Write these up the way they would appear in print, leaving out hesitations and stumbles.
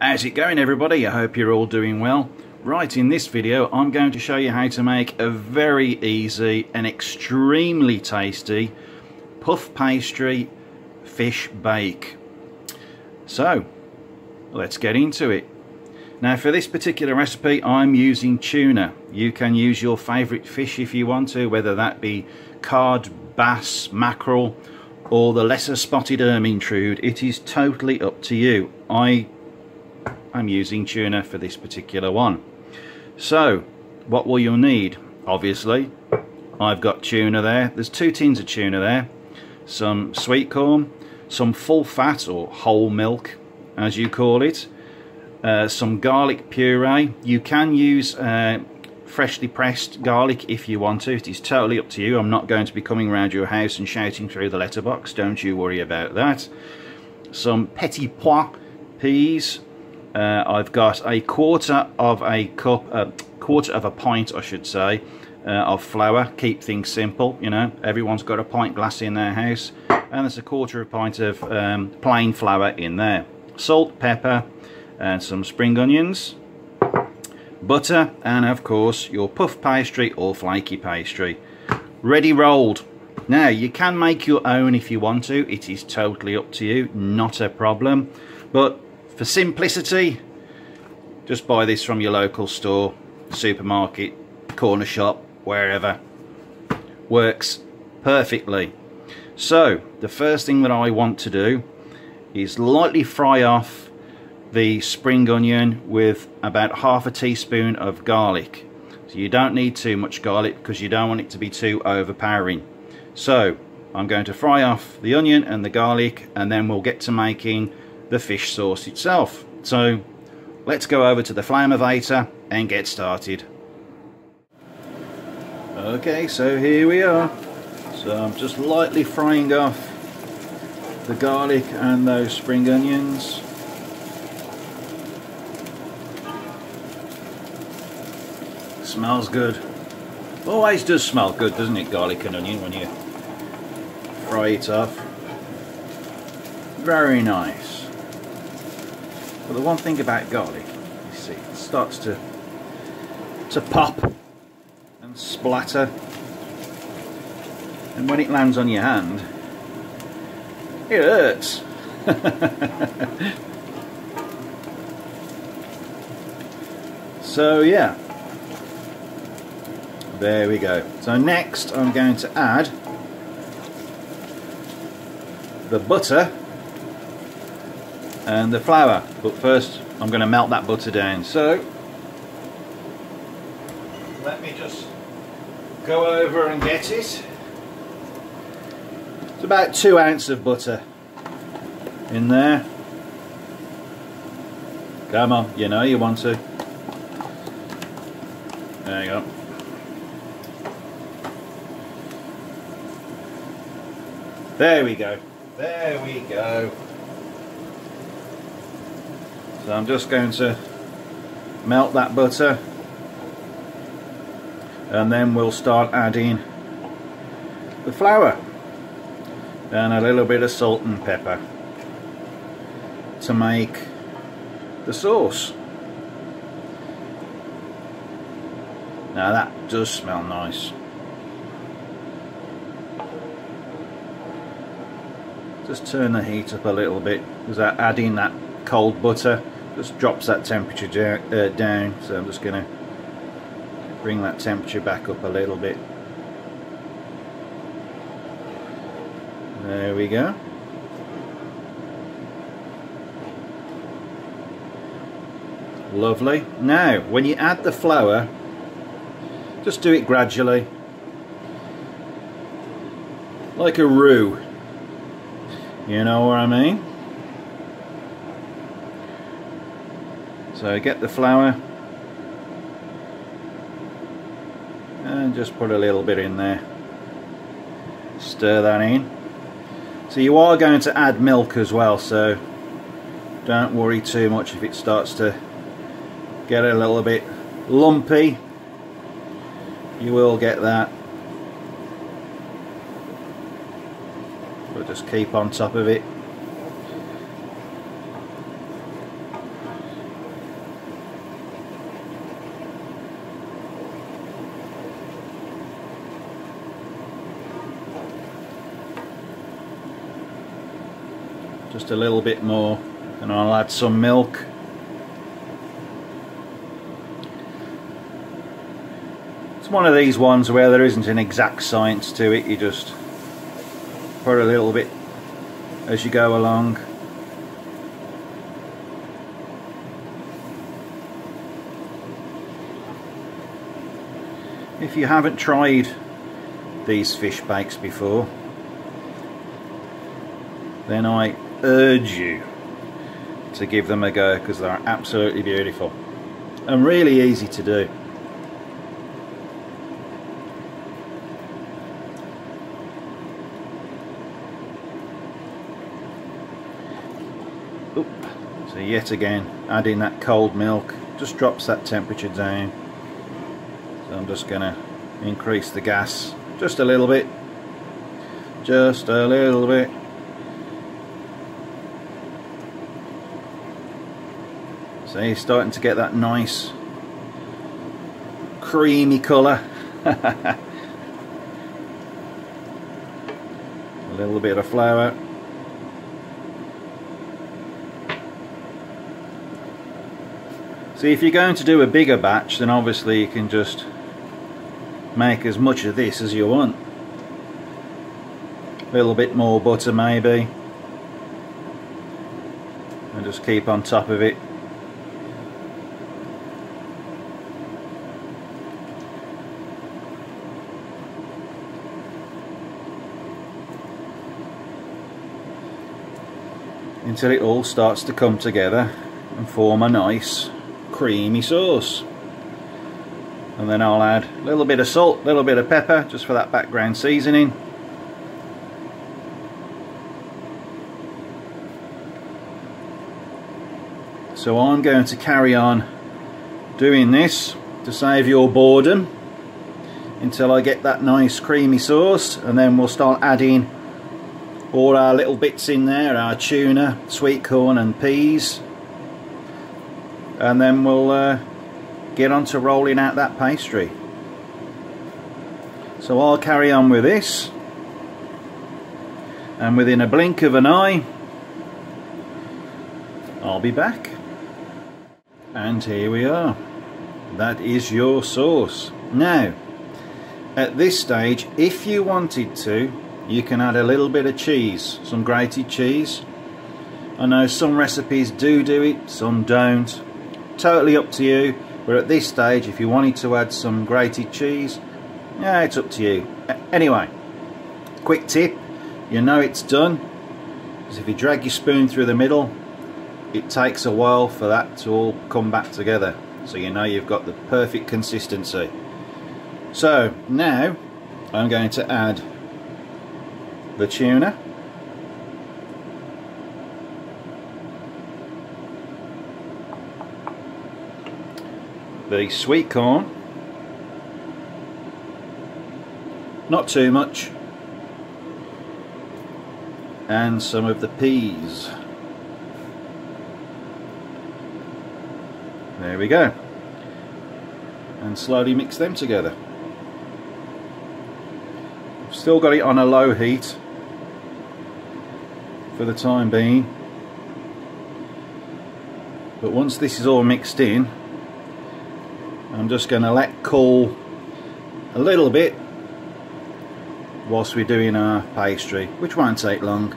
How's it going, everybody? I hope you're all doing well. Right, in this video I'm going to show you how to make a very easy and extremely tasty puff pastry fish bake. So let's get into it. Now for this particular recipe I'm using tuna. You can use your favourite fish if you want to, whether that be cod, bass, mackerel or the lesser spotted ermine-trude. It is totally up to you. I'm using tuna for this particular one. So what will you need? Obviously I've got tuna there. There's 2 tins of tuna there, some sweet corn, some full fat or whole milk as you call it, some garlic puree. You can use freshly pressed garlic if you want to. It is totally up to you. I'm not going to be coming around your house and shouting through the letterbox, don't you worry about that. Some petit pois peas. I've got a quarter of a pint, I should say, of flour. Keep things simple, you know, everyone's got a pint glass in their house, and there's a quarter of a pint of plain flour in there. Salt, pepper, and some spring onions, butter, and of course your puff pastry or flaky pastry. Ready rolled. Now you can make your own if you want to. It is totally up to you, not a problem, but for simplicity, just buy this from your local store, supermarket, corner shop, wherever. Works perfectly. So the first thing that I want to do is lightly fry off the spring onion with about ½ teaspoon of garlic. So you don't need too much garlic because you don't want it to be too overpowering. So I'm going to fry off the onion and the garlic, and then we'll get to making the fish sauce itself. So let's go over to the Flameovator and get started. Okay, so here we are. So I'm just lightly frying off the garlic and those spring onions. Smells good. Always does smell good, doesn't it, garlic and onion, when you fry it off. Very nice. But the one thing about garlic, you see, it starts to pop and splatter, and when it lands on your hand, it hurts. So yeah, there we go. So next I'm going to add the butter and the flour, but first I'm going to melt that butter down. So let me just go over and get it. It's about 2 ounces of butter in there. Come on, you know you want to. There you go. There we go. There we go. So I'm just going to melt that butter, and then we'll start adding the flour and a little bit of salt and pepper to make the sauce. Now that does smell nice. Just turn the heat up a little bit, because adding that cold butter just drops that temperature down. So I'm just going to bring that temperature back up a little bit. There we go. Lovely. Now when you add the flour, just do it gradually, like a roux. You know what I mean? So get the flour and just put a little bit in there. Stir that in. So you are going to add milk as well, so don't worry too much if it starts to get a little bit lumpy. You will get that. But just keep on top of it. just a little bit more, and I'll add some milk. It's one of these ones where there isn't an exact science to it, you just put a little bit as you go along. If you haven't tried these fish bakes before, then I urge you to give them a go, because they're absolutely beautiful and really easy to do. Oop. So yet again, adding that cold milk just drops that temperature down. So I'm just going to increase the gas just a little bit, just a little bit. So you're starting to get that nice creamy colour. A little bit of flour. See, if you're going to do a bigger batch, then obviously you can just make as much of this as you want. A little bit more butter maybe, and just keep on top of it. Until it all starts to come together and form a nice creamy sauce. And then I'll add a little bit of salt, a little bit of pepper, just for that background seasoning. So I'm going to carry on doing this to save your boredom until I get that nice creamy sauce, and then we'll start adding all our little bits in there, our tuna, sweet corn and peas, and then we'll get on to rolling out that pastry. So I'll carry on with this, and within a blink of an eye I'll be back. And here we are. That is your sauce. Now at this stage, if you wanted to, you can add a little bit of cheese, some grated cheese. I know some recipes do it, some don't. Totally up to you. But at this stage, if you wanted to add some grated cheese, yeah, it's up to you. Anyway, quick tip, you know it's done, because if you drag your spoon through the middle, it takes a while for that to all come back together. So you know you've got the perfect consistency. So now I'm going to add the tuna, the sweet corn, not too much, and some of the peas. There we go. And slowly mix them together. I've still got it on a low heat for the time being, but once this is all mixed in, I'm just going to let cool a little bit whilst we're doing our pastry, which won't take long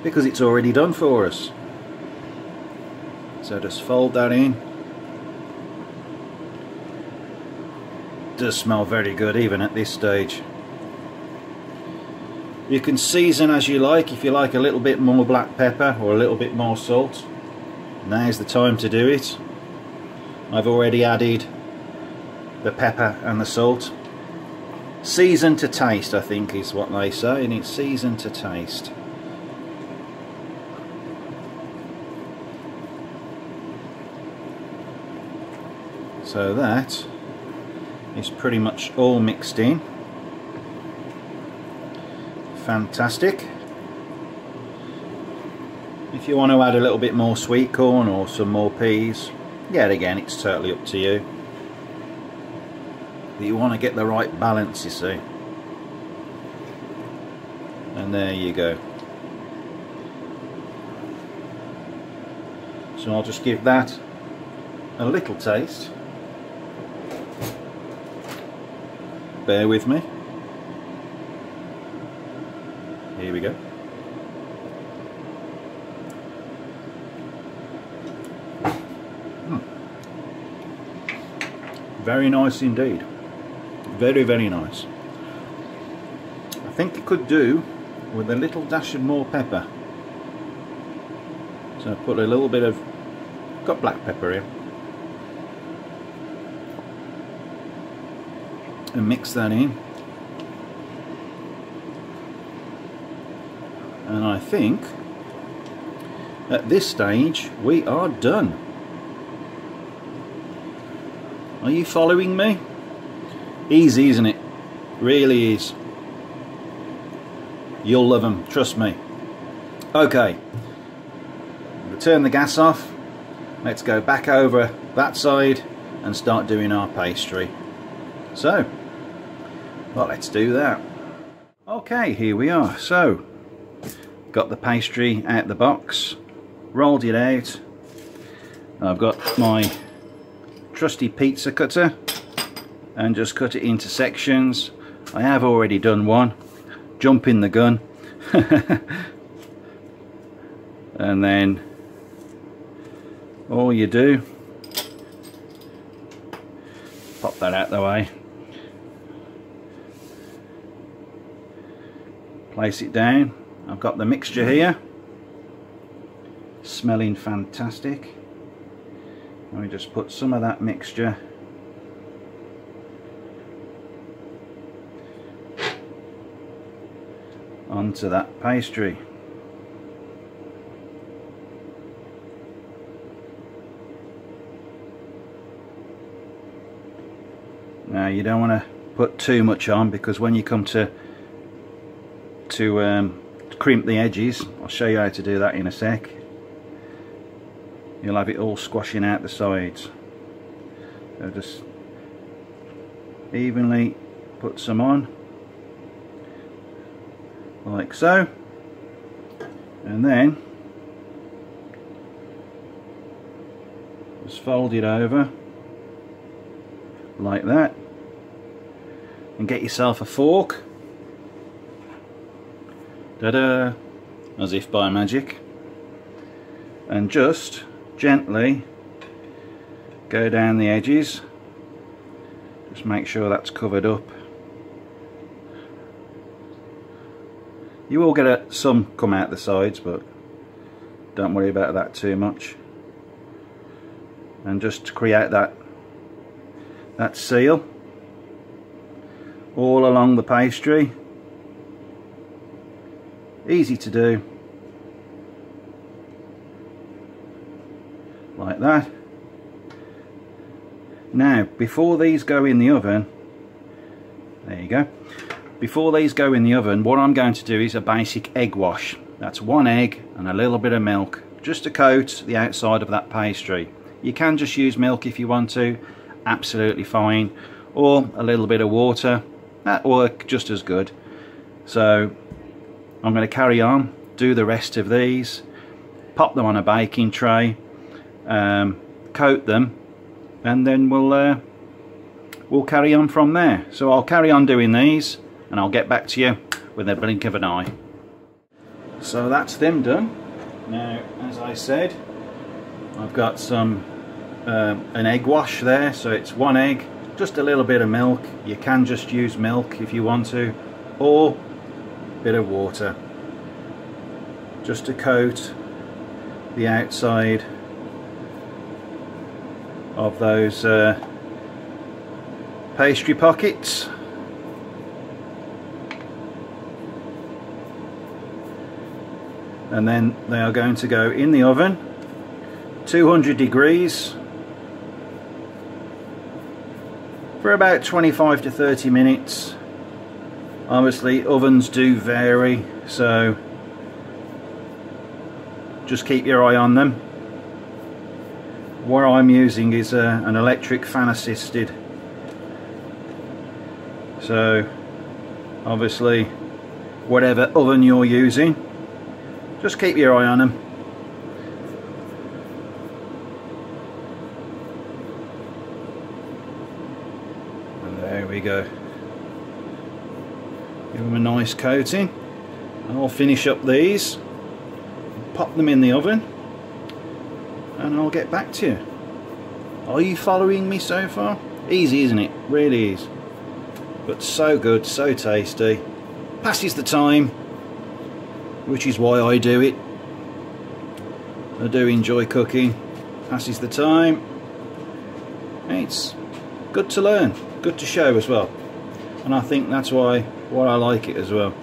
because it's already done for us. So just fold that in. It does smell very good even at this stage. You can season as you like. If you like a little bit more black pepper or a little bit more salt, now's the time to do it. I've already added the pepper and the salt. Season to taste, I think is what they say, and it's season to taste. So that is pretty much all mixed in. Fantastic. If you want to add a little bit more sweet corn or some more peas, yet again it's totally up to you. But you want to get the right balance, you see. And there you go. So I'll just give that a little taste. Bear with me. Here we go. Very nice indeed. Very, very nice. I think it could do with a little dash of more pepper. So I put a little bit of, got black pepper here, and mix that in. And I think at this stage we are done. Are you following me? Easy, isn't it? Really is. You'll love them, trust me. Okay, turn the gas off. Let's go back over that side and start doing our pastry. So, well, let's do that. Okay, here we are. So, got the pastry out the box, rolled it out. I've got my trusty pizza cutter and just cut it into sections. I have already done one, jumping the gun. And then all you do, pop that out the way, place it down. I've got the mixture here, smelling fantastic. Let me just put some of that mixture onto that pastry. Now you don't want to put too much on, because when you come to crimp the edges, I'll show you how to do that in a sec, you'll have it all squashing out the sides. So just evenly put some on, like so, and then just fold it over like that, and get yourself a fork. Ta-da! As if by magic. And just gently go down the edges. Just make sure that's covered up. You will get some come out the sides, but don't worry about that too much. And just to create that seal all along the pastry. Easy to do, like that. Now before these go in the oven, there you go, before these go in the oven, what I'm going to do is a basic egg wash. That's 1 egg and a little bit of milk, just to coat the outside of that pastry. You can just use milk if you want to, absolutely fine, or a little bit of water, that will work just as good. So I'm going to carry on, do the rest of these, pop them on a baking tray, coat them, and then we'll carry on from there. So I'll carry on doing these, and I'll get back to you with a blink of an eye. So that's them done. Now, as I said, I've got some an egg wash there, so it's 1 egg, just a little bit of milk. You can just use milk if you want to, or bit of water, just to coat the outside of those pastry pockets. And then they are going to go in the oven, 200 degrees, for about 25 to 30 minutes. Obviously ovens do vary, so just keep your eye on them. What I'm using is an electric fan assisted, so obviously whatever oven you're using, just keep your eye on them. There we go. Give them a nice coating. And I'll finish up these, pop them in the oven, and I'll get back to you. Are you following me so far? Easy, isn't it? Really is. But so good, so tasty. Passes the time, which is why I do it. I do enjoy cooking. Passes the time. It's good to learn, good to show as well. And I think that's why I like it as well.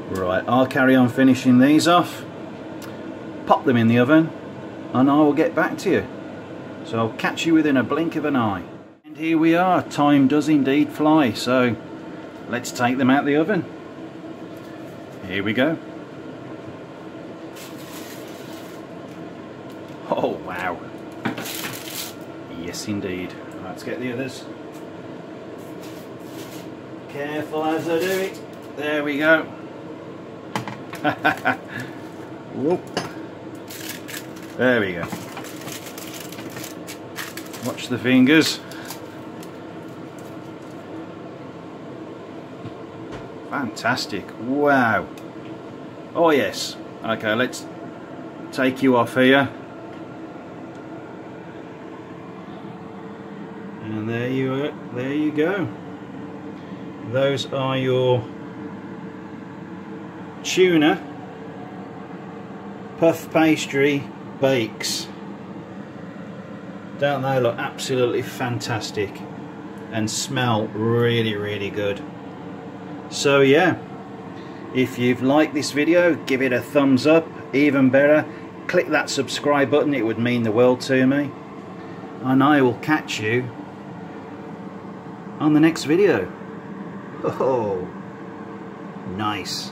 Right, I'll carry on finishing these off, pop them in the oven, and I will get back to you. So I'll catch you within a blink of an eye. And here we are, time does indeed fly, so let's take them out the oven. Here we go. Oh wow. Yes indeed. Let's get the others. Careful as I do it. There we go. Whoop. There we go. Watch the fingers. Fantastic. Wow. Oh yes. Okay, let's take you off here. And there you go. Those are your tuna puff pastry bakes. Don't they look absolutely fantastic and smell really, really good? So yeah, if you've liked this video, give it a thumbs up. Even better, click that subscribe button, it would mean the world to me. And I will catch you on the next video. Oh, nice.